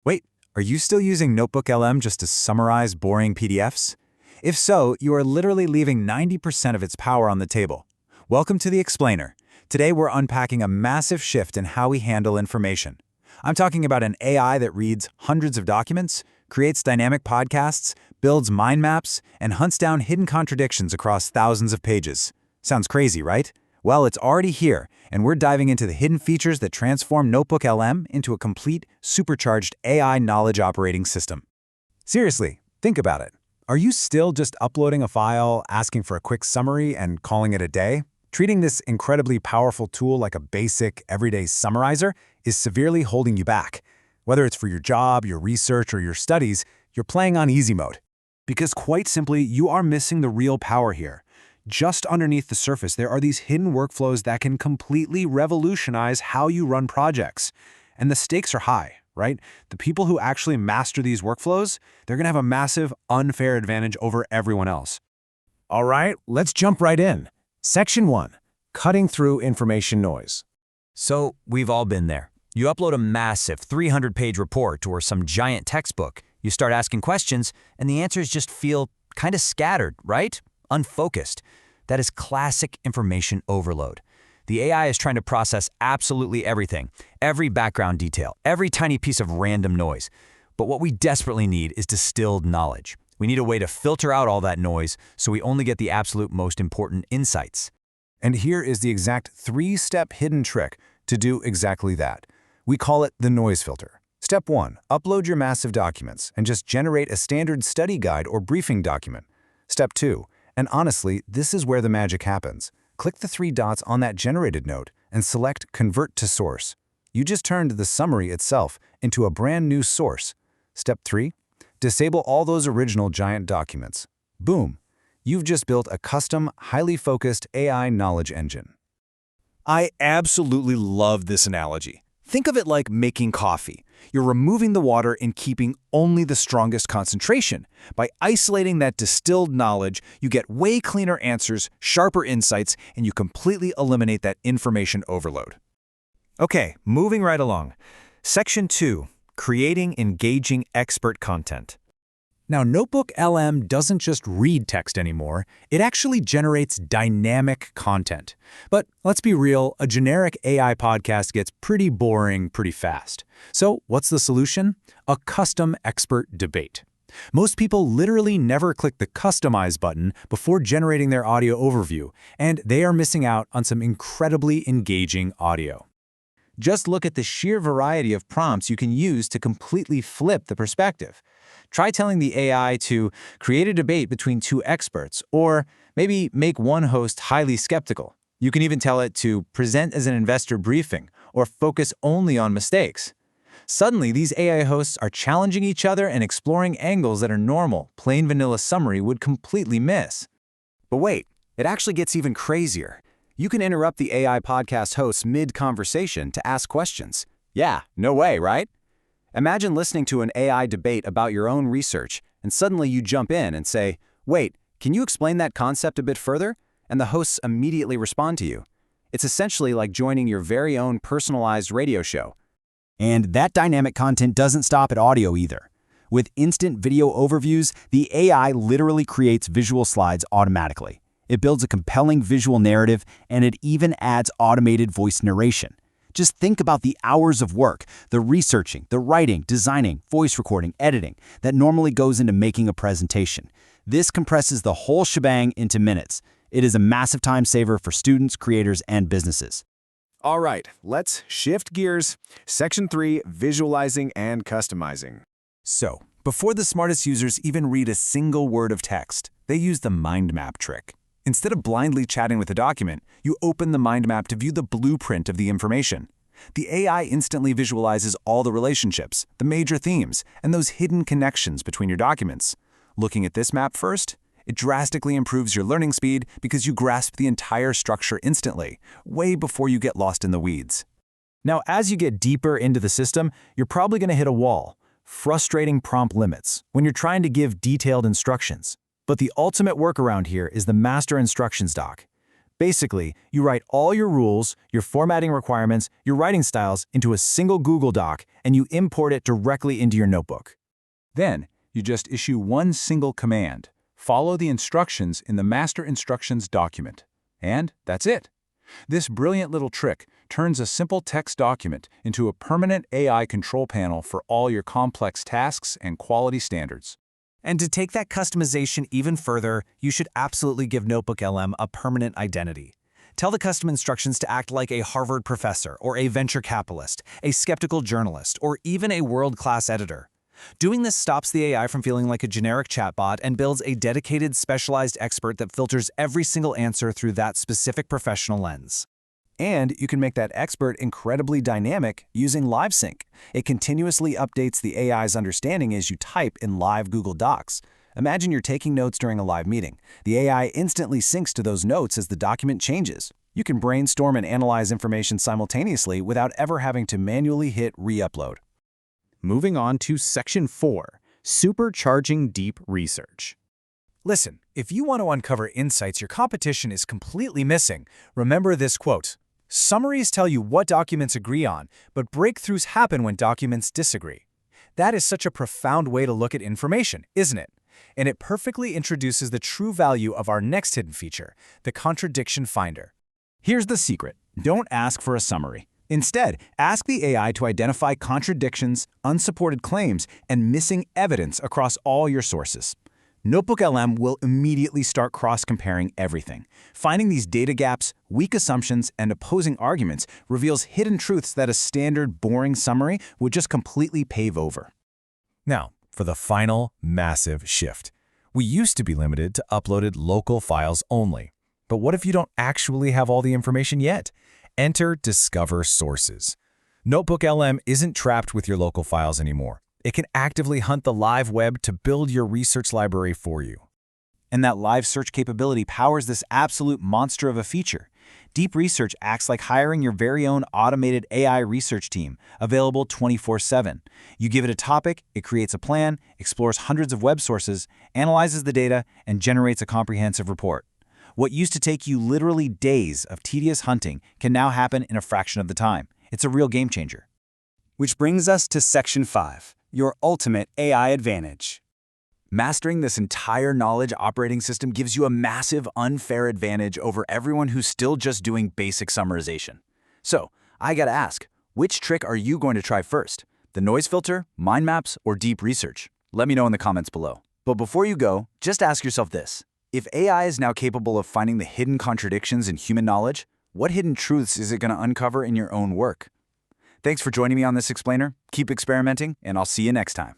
Wait, are you still using NotebookLM just to summarize boring PDFs? If so, you are literally leaving 90% of its power on the table. Welcome to The Explainer. Today we're unpacking a massive shift in how we handle information. I'm talking about an AI that reads hundreds of documents, creates dynamic podcasts, builds mind maps, and hunts down hidden contradictions across thousands of pages. Sounds crazy, right? Well, it's already here, and we're diving into the hidden features that transform NotebookLM into a complete, supercharged AI knowledge operating system. Seriously, think about it. Are you still just uploading a file, asking for a quick summary, and calling it a day? Treating this incredibly powerful tool like a basic, everyday summarizer is severely holding you back. Whether it's for your job, your research, or your studies, you're playing on easy mode. Because quite simply, you are missing the real power here. Just underneath the surface, there are these hidden workflows that can completely revolutionize how you run projects. And the stakes are high, right? The people who actually master these workflows, they're going to have a massive, unfair advantage over everyone else. All right, let's jump right in. Section 1. Cutting through information noise. So, we've all been there. You upload a massive 300-page report or some giant textbook, you start asking questions, and the answers just feel kind of scattered, right? Unfocused. That is classic information overload. The AI is trying to process absolutely everything, every background detail, every tiny piece of random noise. But what we desperately need is distilled knowledge. We need a way to filter out all that noise so we only get the absolute most important insights. And here is the exact 3-step hidden trick to do exactly that. We call it the noise filter. Step 1. Upload your massive documents and just generate a standard study guide or briefing document. Step 2. And honestly, this is where the magic happens. Click the 3 dots on that generated note and select Convert to Source. You just turned the summary itself into a brand new source. Step 3. Disable all those original giant documents. Boom! You've just built a custom, highly focused AI knowledge engine. I absolutely love this analogy. Think of it like making coffee. You're removing the water and keeping only the strongest concentration. By isolating that distilled knowledge, you get way cleaner answers, sharper insights, and you completely eliminate that information overload. Okay, moving right along. Section 2. Creating engaging expert content. Now, NotebookLM doesn't just read text anymore, it actually generates dynamic content. But let's be real, a generic AI podcast gets pretty boring pretty fast. So what's the solution? A custom expert debate. Most people literally never click the Customize button before generating their audio overview, and they are missing out on some incredibly engaging audio. Just look at the sheer variety of prompts you can use to completely flip the perspective. Try telling the AI to create a debate between 2 experts, or maybe make one host highly skeptical. You can even tell it to present as an investor briefing, or focus only on mistakes. Suddenly, these AI hosts are challenging each other and exploring angles that a normal, plain vanilla summary would completely miss. But wait, it actually gets even crazier. You can interrupt the AI podcast hosts mid-conversation to ask questions. Yeah, no way, right? Imagine listening to an AI debate about your own research, and suddenly you jump in and say, "Wait, can you explain that concept a bit further?" And the hosts immediately respond to you. It's essentially like joining your very own personalized radio show. And that dynamic content doesn't stop at audio either. With instant video overviews, the AI literally creates visual slides automatically. It builds a compelling visual narrative, and it even adds automated voice narration. Just think about the hours of work, the researching, the writing, designing, voice recording, editing that normally goes into making a presentation. This compresses the whole shebang into minutes. It is a massive time saver for students, creators, and businesses. All right, let's shift gears. Section 3. Visualizing and customizing. So, before the smartest users even read a single word of text, they use the mind map trick. Instead of blindly chatting with a document, you open the mind map to view the blueprint of the information. The AI instantly visualizes all the relationships, the major themes, and those hidden connections between your documents. Looking at this map first, it drastically improves your learning speed because you grasp the entire structure instantly, way before you get lost in the weeds. Now, as you get deeper into the system, you're probably going to hit a wall. Frustrating prompt limits when you're trying to give detailed instructions. But the ultimate workaround here is the Master Instructions doc. Basically, you write all your rules, your formatting requirements, your writing styles into a single Google Doc, and you import it directly into your notebook. Then, you just issue one single command. Follow the instructions in the master instructions document. And that's it. This brilliant little trick turns a simple text document into a permanent AI control panel for all your complex tasks and quality standards. And to take that customization even further, you should absolutely give NotebookLM a permanent identity. Tell the custom instructions to act like a Harvard professor or a venture capitalist, a skeptical journalist, or even a world-class editor. Doing this stops the AI from feeling like a generic chatbot and builds a dedicated, specialized expert that filters every single answer through that specific professional lens. And you can make that expert incredibly dynamic using LiveSync. It continuously updates the AI's understanding as you type in live Google Docs. Imagine you're taking notes during a live meeting. The AI instantly syncs to those notes as the document changes. You can brainstorm and analyze information simultaneously without ever having to manually hit re-upload. Moving on to Section 4, Supercharging Deep Research. Listen, if you want to uncover insights your competition is completely missing, remember this quote. Summaries tell you what documents agree on, but breakthroughs happen when documents disagree. That is such a profound way to look at information, isn't it? And it perfectly introduces the true value of our next hidden feature, the Contradiction Finder. Here's the secret. Don't ask for a summary. Instead, ask the AI to identify contradictions, unsupported claims, and missing evidence across all your sources. NotebookLM will immediately start cross-comparing everything. Finding these data gaps, weak assumptions, and opposing arguments reveals hidden truths that a standard, boring summary would just completely pave over. Now, for the final massive shift. We used to be limited to uploaded local files only. But what if you don't actually have all the information yet? Enter Discover Sources. NotebookLM isn't trapped with your local files anymore. It can actively hunt the live web to build your research library for you. And that live search capability powers this absolute monster of a feature. Deep Research acts like hiring your very own automated AI research team, available 24/7. You give it a topic, it creates a plan, explores hundreds of web sources, analyzes the data, and generates a comprehensive report. What used to take you literally days of tedious hunting can now happen in a fraction of the time. It's a real game changer. Which brings us to Section 5, your ultimate AI advantage. Mastering this entire knowledge operating system gives you a massive, unfair advantage over everyone who's still just doing basic summarization. So, I gotta ask, which trick are you going to try first? The noise filter, mind maps, or deep research? Let me know in the comments below. But before you go, just ask yourself this. If AI is now capable of finding the hidden contradictions in human knowledge, what hidden truths is it going to uncover in your own work? Thanks for joining me on this explainer. Keep experimenting, and I'll see you next time.